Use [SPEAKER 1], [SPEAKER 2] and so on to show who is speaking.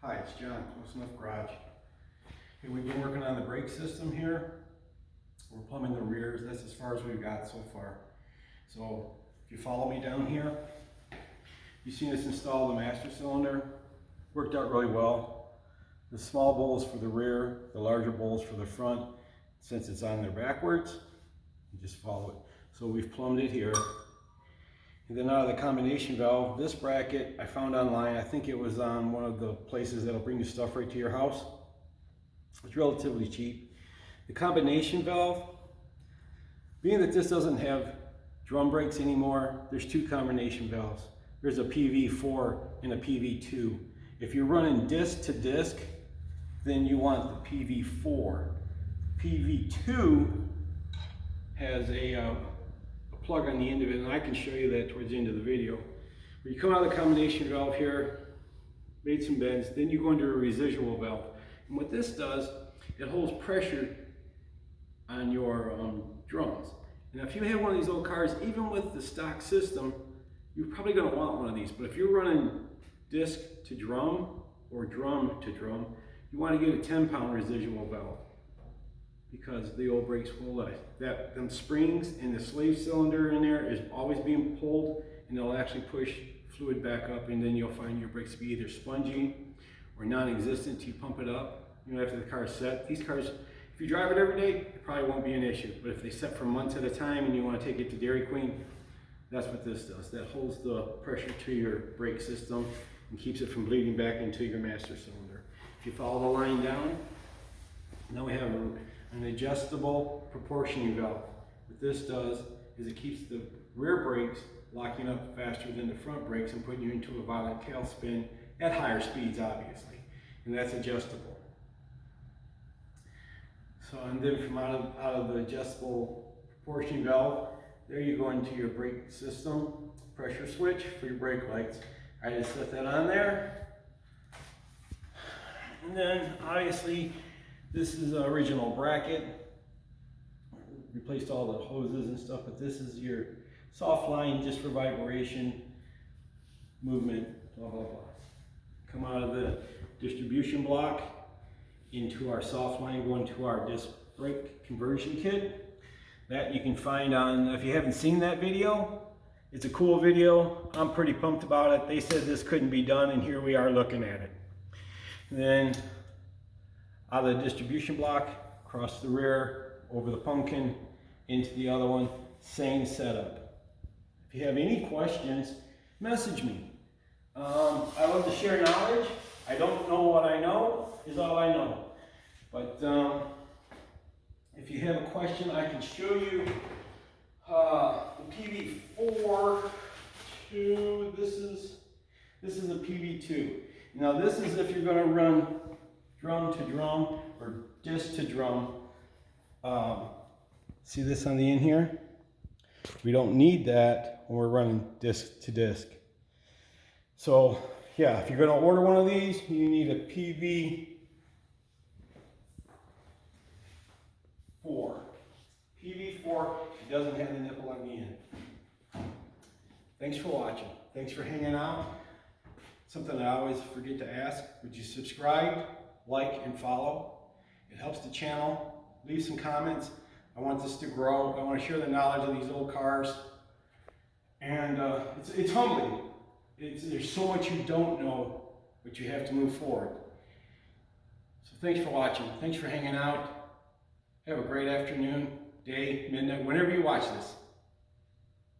[SPEAKER 1] Hi, it's John, Close Enough Garage. Hey, we've been working on the brake system here. We're plumbing the rears. That's as far as we've got so far. So if you follow me down here, you've seen us install the master cylinder. Worked out really well. The small bowl is for the rear, the larger bowl is for the front. Since it's on there backwards, you just follow it. So we've plumbed it here. And then out of the combination valve, this bracket I found online. I think it was on one of the places that'll bring you stuff right to your house. It's relatively cheap. The combination valve, being that this doesn't have drum brakes anymore, there's two combination valves. There's a PV4 and a PV2. If you're running disc to disc, then you want the PV4. PV2 has a plug on the end of it, and I can show you that towards the end of the video. When you come out of the combination valve here, made some bends, then you go into a residual valve. And what this does, it holds pressure on your drums. And if you have one of these old cars, even with the stock system, you're probably going to want one of these. But if you're running disc to drum or drum to drum, you want to get a 10-pound residual valve, because the old brakes will them springs in the slave cylinder in there is always being pulled, and they'll actually push fluid back up, and then you'll find your brakes to be either spongy or non-existent till you pump it up, after the car's set. These cars, if you drive it every day, it probably won't be an issue, but if they set for months at a time and you want to take it to Dairy Queen, that's what this does. That holds the pressure to your brake system and keeps it from bleeding back into your master cylinder. If you follow the line down, now we have an adjustable proportioning valve. What this does is it keeps the rear brakes locking up faster than the front brakes and putting you into a violent tailspin at higher speeds, obviously. And that's adjustable. So, and then from out of the adjustable proportioning valve, there you go into your brake system pressure switch for your brake lights. I just set that on there. And then obviously this is an original bracket. Replaced all the hoses and stuff, but this is your soft line just for vibration, movement, blah, blah, blah. Come out of the distribution block into our soft line, going to our disc brake conversion kit. That you can find on, if you haven't seen that video, it's a cool video. I'm pretty pumped about it. They said this couldn't be done, and here we are looking at it. And then out of the distribution block, across the rear, over the pumpkin, into the other one, same setup. If you have any questions, message me. I love to share knowledge. I don't know what I know is all I know. But if you have a question, I can show you the PV4 to this is a PV2. Now this is if you're going to run drum to drum or disc to drum. See this on the end here? We don't need that when we're running disc to disc. So yeah, if you're going to order one of these, you need a PV4. PV4, it doesn't have the nipple on the end. Thanks for watching. Thanks for hanging out. Something I always forget to ask, would you subscribe, like, and follow? It helps the channel. Leave some comments. I want this to grow. I want to share the knowledge of these old cars. And it's humbling. There's so much you don't know, but you have to move forward. So thanks for watching. Thanks for hanging out. Have a great afternoon, day, midnight, whenever you watch this.